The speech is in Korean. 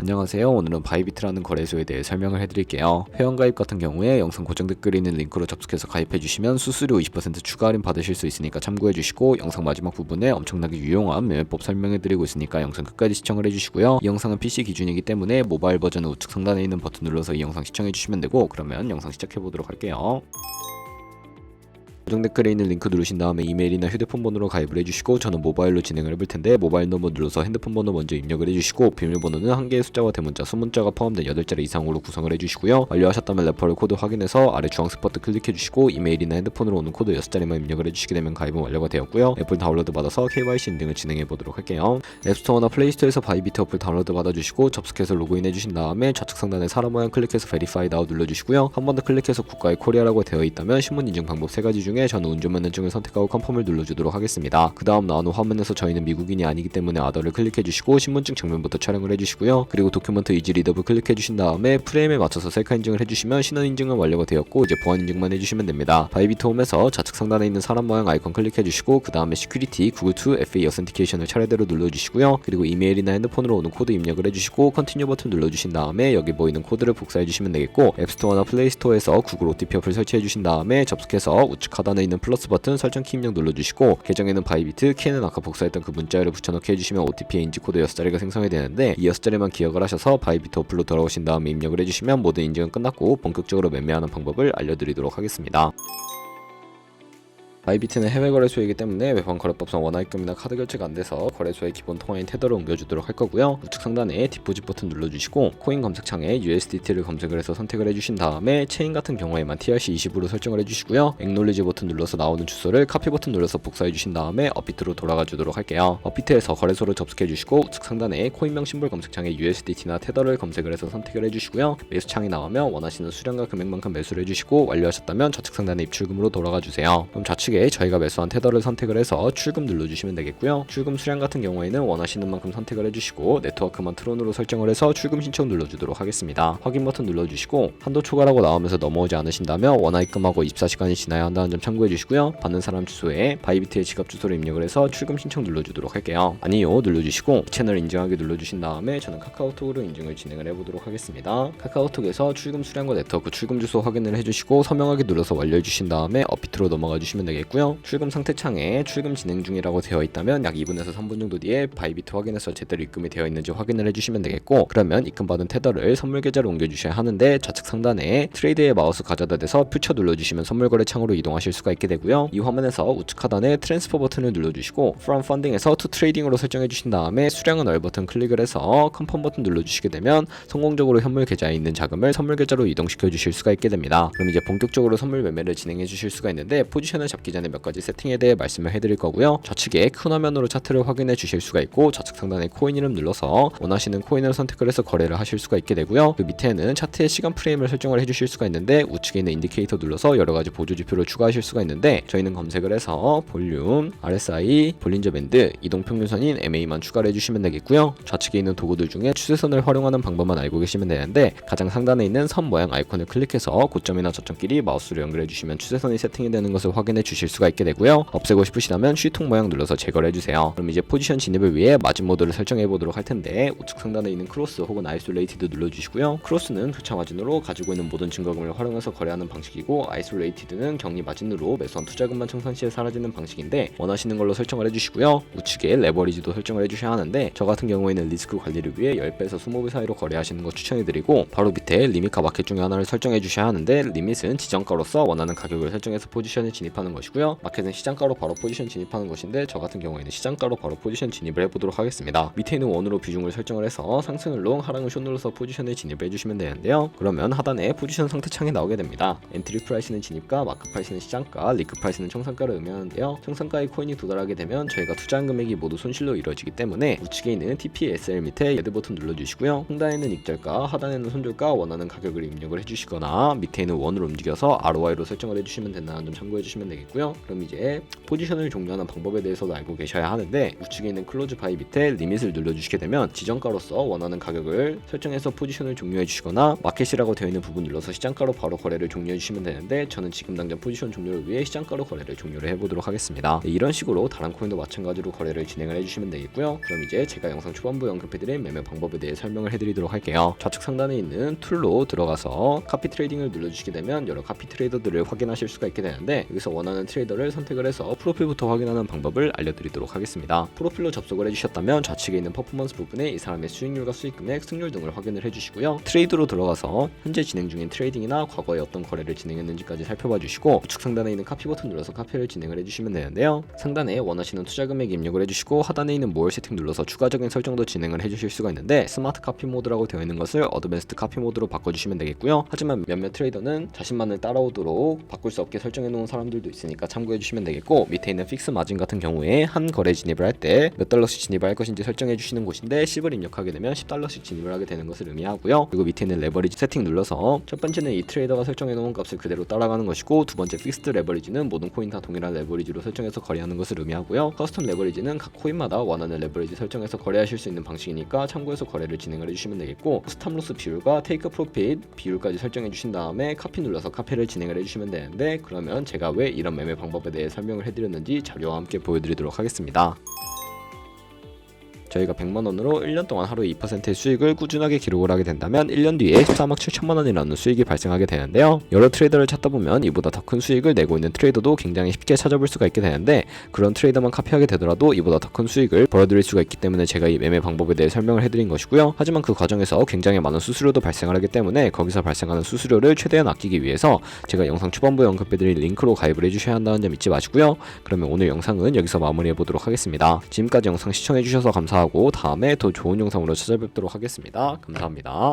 안녕하세요. 오늘은 바이비트라는 거래소에 대해 설명을 해드릴게요. 회원가입 같은 경우에 영상 고정 댓글에 있는 링크로 접속해서 가입해주시면 수수료 20% 추가 할인 받으실 수 있으니까 참고해주시고, 영상 마지막 부분에 엄청나게 유용한 매매법 설명해드리고 있으니까 영상 끝까지 시청을 해주시고요. 이 영상은 PC 기준이기 때문에 모바일 버전은 우측 상단에 있는 버튼 눌러서 이 영상 시청해주시면 되고, 그러면 영상 시작해보도록 할게요. 고정 댓글에 있는 링크 누르신 다음에 이메일이나 휴대폰 번호로 가입을 해주시고, 저는 모바일로 진행을 해볼 텐데 모바일 넘버 눌러서 핸드폰 번호 먼저 입력을 해주시고, 비밀번호는 한 개의 숫자와 대문자, 수문자가 포함된 8자리 이상으로 구성을 해주시고요. 완료하셨다면 레퍼럴 코드 확인해서 아래 주황색 버튼 클릭해주시고, 이메일이나 핸드폰으로 오는 코드 6자리만 입력을 해주시게 되면 가입은 완료가 되었고요. 앱을 다운로드 받아서 KYC 인증을 진행해보도록 할게요. 앱스토어나 플레이스토어에서 바이비트 어플 다운로드 받아주시고, 접속해서 로그인 해주신 다음에 좌측 상단에 사람 모양 클릭해서 Verify Now 눌러주시고요. 한 번 더 클릭해서 국가의 코리아라고 되어 있다면 신문 인증 방법 3가지 중에 저는 운전면허증을 선택하고 컨펌을 눌러주도록 하겠습니다. 그 다음 나오는 화면에서 저희는 미국인이 아니기 때문에 아더를 클릭해주시고, 신분증 정면부터 촬영을 해주시고요. 그리고 도큐먼트 이지 리더블 클릭해주신 다음에 프레임에 맞춰서 셀카 인증을 해주시면 신원 인증은 완료가 되었고, 이제 보안 인증만 해주시면 됩니다. 바이비트 홈에서 좌측 상단에 있는 사람 모양 아이콘 클릭해주시고, 그 다음에 시큐리티 구글 to FA 어센티케이션을 차례대로 눌러주시고요. 그리고 이메일이나 핸드폰으로 오는 코드 입력을 해주시고, 컨티뉴 버튼 눌러주신 다음에 여기 보이는 코드를 복사해주시면 되겠고, 앱스토어나 플레이스토어에서 구글 OTP 어플 설치해주신 다음에 접속해서 우측 하단에 있는 플러스 버튼 설정 키 입력 눌러주시고, 계정에는 바이비트, 키에는 아까 복사했던 그 문자열을 붙여넣기 해주시면 OTP의 인지코드 6자리가 생성이 되는데, 이 6자리만 기억을 하셔서 바이비트 어플로 돌아오신 다음에 입력을 해주시면 모든 인증은 끝났고 본격적으로 매매하는 방법을 알려드리도록 하겠습니다. 바이비트는 해외 거래소이기 때문에 외환 거래법상 원화입금이나 카드 결제가 안 돼서 거래소의 기본 통화인 테더를 옮겨주도록 할 거고요. 우측 상단에 디포짓 버튼 눌러주시고, 코인 검색창에 USDT를 검색을 해서 선택을 해주신 다음에 체인 같은 경우에만 TRC20으로 설정을 해주시고요. 액놀리지 버튼 눌러서 나오는 주소를 카피 버튼 눌러서 복사해 주신 다음에 업비트로 돌아가 주도록 할게요. 업비트에서 거래소를 접속해 주시고, 우측 상단에 코인명 심볼 검색창에 USDT나 테더를 검색을 해서 선택을 해주시고요. 매수창이 나오면 원하시는 수량과 금액만큼 매수를 해주시고, 완료하셨다면 좌측 상단에 입출금으로 돌아가 주세요. 그럼 좌측에 저희가 매수한 테더를 선택을 해서 출금 눌러주시면 되겠고요. 출금 수량 같은 경우에는 원하시는 만큼 선택을 해주시고, 네트워크만 트론으로 설정을 해서 출금 신청 눌러주도록 하겠습니다. 확인 버튼 눌러주시고, 한도 초과라고 나오면서 넘어오지 않으신다면 원화 입금하고 24시간이 지나야 한다는 점 참고해 주시고요. 받는 사람 주소에 바이비트의 지갑 주소를 입력을 해서 출금 신청 눌러주도록 할게요. 아니요 눌러주시고 채널 인증하기 눌러주신 다음에 저는 카카오톡으로 인증을 진행을 해보도록 하겠습니다. 카카오톡에서 출금 수량과 네트워크 출금 주소 확인을 해주시고, 서명하기 눌러서 완료해 주신 다음에 업비트로 넘어가 주시면 되겠고요. 출금 상태 창에 출금 진행 중이라고 되어 있다면 약 2분에서 3분 정도 뒤에 바이비트 확인해서 제대로 입금이 되어 있는지 확인을 해주시면 되겠고, 그러면 입금받은 테더를 선물 계좌로 옮겨주셔야 하는데, 좌측 상단에 트레이드의 마우스 가져다 대서 퓨처 눌러주시면 선물 거래 창으로 이동하실 수가 있게 되고요. 이 화면에서 우측 하단에 트랜스퍼 버튼을 눌러주시고, From Funding에서 To Trading으로 설정해 주신 다음에 수량은 얼 버튼 클릭을 해서 컨펌 버튼 눌러주시게 되면 성공적으로 현물 계좌에 있는 자금을 선물 계좌로 이동시켜 주실 수가 있게 됩니다. 그럼 이제 본격적으로 선물 매매를 진행해 주실 수가 있는데, 포지션을 잡기 전에 몇 가지 세팅에 대해 말씀을 해드릴 거고요. 좌측에 큰 화면으로 차트를 확인해 주실 수가 있고, 좌측 상단에 코인 이름 눌러서 원하시는 코인을 선택을 해서 거래를 하실 수가 있게 되고요. 그 밑에는 차트의 시간 프레임을 설정을 해주실 수가 있는데, 우측에 있는 인디케이터 눌러서 여러 가지 보조 지표를 추가하실 수가 있는데, 저희는 검색을 해서 볼륨, RSI, 볼린저 밴드, 이동 평균선인 MA만 추가를 해주시면 되겠고요. 좌측에 있는 도구들 중에 추세선을 활용하는 방법만 알고 계시면 되는데, 가장 상단에 있는 선 모양 아이콘을 클릭해서 고점이나 저점끼리 마우스로 연결해 주시면 추세선이 세팅이 되는 것을 확인해 주실 수가 있게 되고요. 없애고 싶으시다면 쉬통 모양 눌러서 제거를 해주세요. 그럼 이제 포지션 진입을 위해 마진 모드를 설정해 보도록 할 텐데, 우측 상단에 있는 크로스 혹은 아이솔레이티드 눌러주시고요. 크로스는 교차 마진으로 가지고 있는 모든 증거금을 활용해서 거래하는 방식이고, 아이솔레이티드는 격리 마진으로 매수한 투자금만 청산 시에 사라지는 방식인데, 원하시는 걸로 설정을 해주시고요. 우측에 레버리지도 설정을 해주셔야 하는데, 저 같은 경우에는 리스크 관리를 위해 10배에서 20배 사이로 거래하시는 거 추천해드리고, 바로 밑에 리밋과 마켓 중에 하나를 설정해 주셔야 하는데, 리밋은 지정가로서 원하는 가격을 설정해서 포지션에 진입하는 것이고요. 마켓은 시장가로 바로 포지션 진입하는 것인데, 저 같은 경우에는 시장가로 바로 포지션 진입을 해보도록 하겠습니다. 밑에 있는 원으로 비중을 설정을 해서 상승을 롱, 하락을 숏 눌러서 포지션에 진입을 해주시면 되는데요. 그러면 하단에 포지션 상태 창이 나오게 됩니다. 엔트리 프라이스는 진입가, 마크 프라이스는 시장가, 리크 프라이스는 청산가를 의미하는데요. 청산가의 코인이 도달하게 되면 저희가 투자한 금액이 모두 손실로 이루어지기 때문에, 우측에 있는 TPSL 밑에 레드 버튼 눌러주시고요. 상단에 있는 익절가, 하단에 있는 손절가, 원하는 가격을 입력을 해주시거나, 밑에 있는 원을 움직여서 ROI로 설정을 해주시면 된다는 점 참고해 주시면 되겠고요. 되겠고요. 그럼 이제 포지션을 종료하는 방법에 대해서도 알고 계셔야 하는데, 우측에 있는 클로즈 바이 밑에 리밋을 눌러주시게 되면 지정가로서 원하는 가격을 설정해서 포지션을 종료해 주시거나 마켓이라고 되어 있는 부분 눌러서 시장가로 바로 거래를 종료해 주시면 되는데, 저는 지금 당장 포지션 종료를 위해 시장가로 거래를 종료를 해보도록 하겠습니다. 이런 식으로 다른 코인도 마찬가지로 거래를 진행을 해주시면 되겠고요. 그럼 이제 제가 영상 초반부에 언급해드린 매매 방법에 대해 설명을 해드리도록 할게요. 좌측 상단에 있는 툴로 들어가서 카피 트레이딩을 눌러주시게 되면 여러 카피 트레이더들을 확인하실 수가 있게 되는데, 여기서 원하는 트레이더를 선택을 해서 프로필부터 확인하는 방법을 알려드리도록 하겠습니다. 프로필로 접속을 해주셨다면 좌측에 있는 퍼포먼스 부분에 이 사람의 수익률과 수익금액, 승률 등을 확인을 해주시고요. 트레이드로 들어가서 현재 진행 중인 트레이딩이나 과거에 어떤 거래를 진행했는지까지 살펴봐 주시고, 우측 상단에 있는 카피 버튼 눌러서 카피를 진행을 해주시면 되는데요. 상단에 원하시는 투자 금액 입력을 해주시고, 하단에 있는 모어 세팅 눌러서 추가적인 설정도 진행을 해주실 수가 있는데, 스마트 카피 모드라고 되어 있는 것을 어드밴스드 카피 모드로 바꿔주시면 되겠고요. 하지만 몇몇 트레이더는 자신만을 따라오도록 바꿀 수 없게 설정해 놓은 사람들도 있으니까 참고해 주시면 되겠고, 밑에 있는 픽스 마진 같은 경우에 한 거래 진입을 할 때 몇 달러씩 진입을 할 것인지 설정해 주시는 곳인데, 10을 입력하게 되면 10달러씩 진입을 하게 되는 것을 의미하고요. 그리고 밑에 있는 레버리지 세팅 눌러서 첫 번째는 이 트레이더가 설정해 놓은 값을 그대로 따라가는 것이고, 두 번째 픽스드 레버리지는 모든 코인 다 동일한 레버리지로 설정해서 거래하는 것을 의미하고요. 커스텀 레버리지는 각 코인마다 원하는 레버리지 설정해서 거래하실 수 있는 방식이니까 참고해서 거래를 진행을 해주시면 되겠고, 스탑로스 비율과 테이크 프로핏 비율까지 설정해 주신 다음에 카피 눌러서 카피를 진행을 해주시면 되는데, 그러면 제가 왜 이런 매매 방법에 대해 설명을 해드렸는지 자료와 함께 보여드리도록 하겠습니다. 저희가 100만원으로 1년 동안 하루 2%의 수익을 꾸준하게 기록을 하게 된다면 1년 뒤에 14억 7천만원이라는 수익이 발생하게 되는데요. 여러 트레이더를 찾다 보면 이보다 더 큰 수익을 내고 있는 트레이더도 굉장히 쉽게 찾아볼 수가 있게 되는데, 그런 트레이더만 카피하게 되더라도 이보다 더 큰 수익을 벌어들일 수가 있기 때문에 제가 이 매매 방법에 대해 설명을 해드린 것이고요. 하지만 그 과정에서 굉장히 많은 수수료도 발생을 하기 때문에 거기서 발생하는 수수료를 최대한 아끼기 위해서 제가 영상 초반부에 언급해드린 링크로 가입을 해주셔야 한다는 점 잊지 마시고요. 그러면 오늘 영상은 여기서 마무리해보도록 하겠습니다. 지금까지 영상 시청해주셔서 감사합니다. 하고 다음에 더 좋은 영상으로 찾아뵙도록 하겠습니다. 감사합니다.